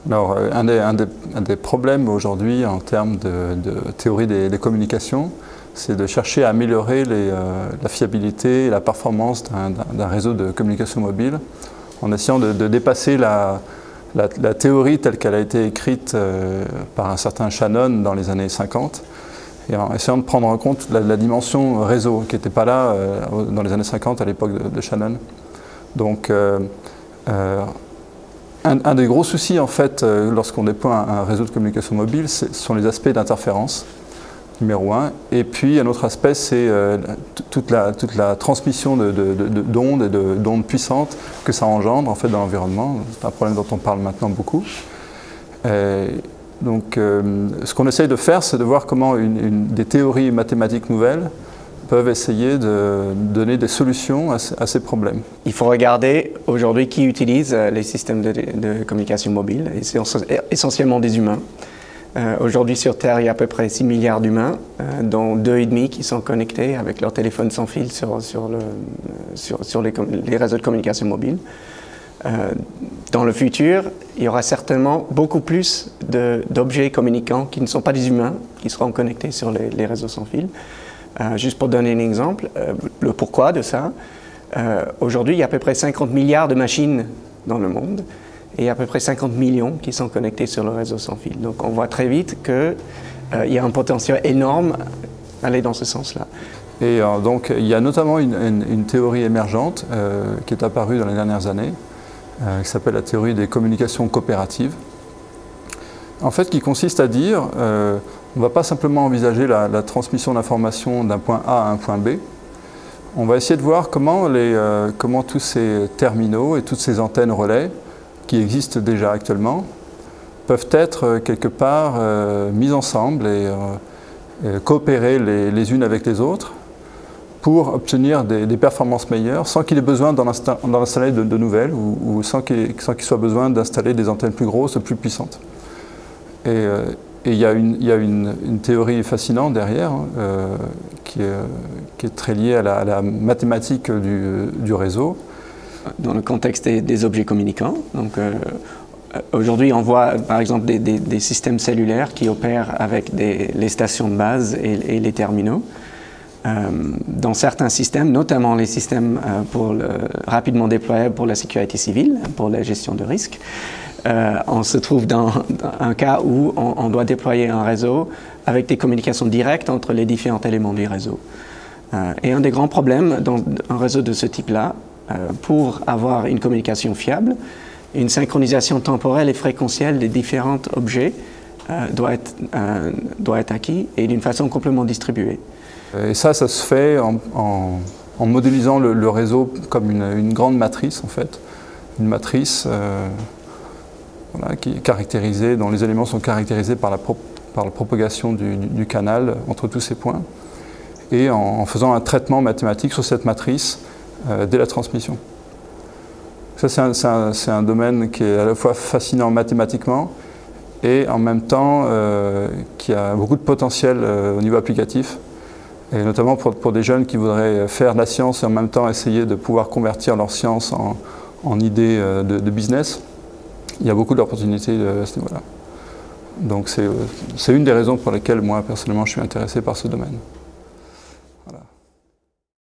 Alors, un des problèmes aujourd'hui en termes de théorie des communications, c'est de chercher à améliorer la fiabilité et la performance d'un réseau de communication mobile en essayant de dépasser la théorie telle qu'elle a été écrite par un certain Shannon dans les années 50 et en essayant de prendre en compte la dimension réseau qui n'était pas là dans les années 50 à l'époque de Shannon. Donc, un des gros soucis, en fait, lorsqu'on déploie un réseau de communication mobile, ce sont les aspects d'interférence, numéro un. Et puis, un autre aspect, c'est toute la transmission d'ondes et d'ondes puissantes que ça engendre, en fait, dans l'environnement. C'est un problème dont on parle maintenant beaucoup. Donc, ce qu'on essaye de faire, c'est de voir comment des théories mathématiques nouvelles peuvent essayer de donner des solutions à ces problèmes. Il faut regarder aujourd'hui qui utilise les systèmes de communication mobile, et c'est essentiellement des humains. Aujourd'hui sur Terre, il y a à peu près 6 milliards d'humains, dont 2,5 qui sont connectés avec leur téléphone sans fil sur les réseaux de communication mobile. Dans le futur, il y aura certainement beaucoup plus d'objets communicants qui ne sont pas des humains, qui seront connectés sur les réseaux sans fil. Juste pour donner un exemple, le pourquoi de ça, aujourd'hui il y a à peu près 50 milliards de machines dans le monde et il y a à peu près 50 millions qui sont connectés sur le réseau sans fil. Donc on voit très vite qu'il y a un potentiel énorme à aller dans ce sens-là. Et donc il y a notamment une théorie émergente qui est apparue dans les dernières années, qui s'appelle la théorie des communications coopératives. En fait, qui consiste à dire on ne va pas simplement envisager la transmission d'informations d'un point A à un point B. On va essayer de voir comment tous ces terminaux et toutes ces antennes relais qui existent déjà actuellement peuvent être quelque part mises ensemble et coopérer les unes avec les autres pour obtenir des performances meilleures sans qu'il ait besoin d'en installer de nouvelles ou sans qu'il soit besoin d'installer des antennes plus grosses, plus puissantes. Et il y a une théorie fascinante derrière qui est très liée à la mathématique du réseau. Dans le contexte des objets communicants, aujourd'hui on voit par exemple des systèmes cellulaires qui opèrent avec les stations de base et les terminaux. Dans certains systèmes, notamment les systèmes rapidement déployables pour la sécurité civile, pour la gestion de risques, on se trouve dans un cas où on doit déployer un réseau avec des communications directes entre les différents éléments du réseau. Et un des grands problèmes dans un réseau de ce type-là, pour avoir une communication fiable, une synchronisation temporelle et fréquentielle des différents objets doit être acquis et d'une façon complètement distribuée. Et ça se fait en modélisant le réseau comme une grande matrice, en fait. Une matrice voilà, qui est caractérisée, dont les éléments sont caractérisés par la propagation du canal entre tous ces points, et en faisant un traitement mathématique sur cette matrice dès la transmission. Ça, c'est un domaine qui est à la fois fascinant mathématiquement et en même temps qui a beaucoup de potentiel au niveau applicatif, et notamment pour des jeunes qui voudraient faire de la science et en même temps essayer de pouvoir convertir leur science en idées de business. Il y a beaucoup d'opportunités à ce niveau-là. Donc c'est une des raisons pour lesquelles moi personnellement je suis intéressé par ce domaine.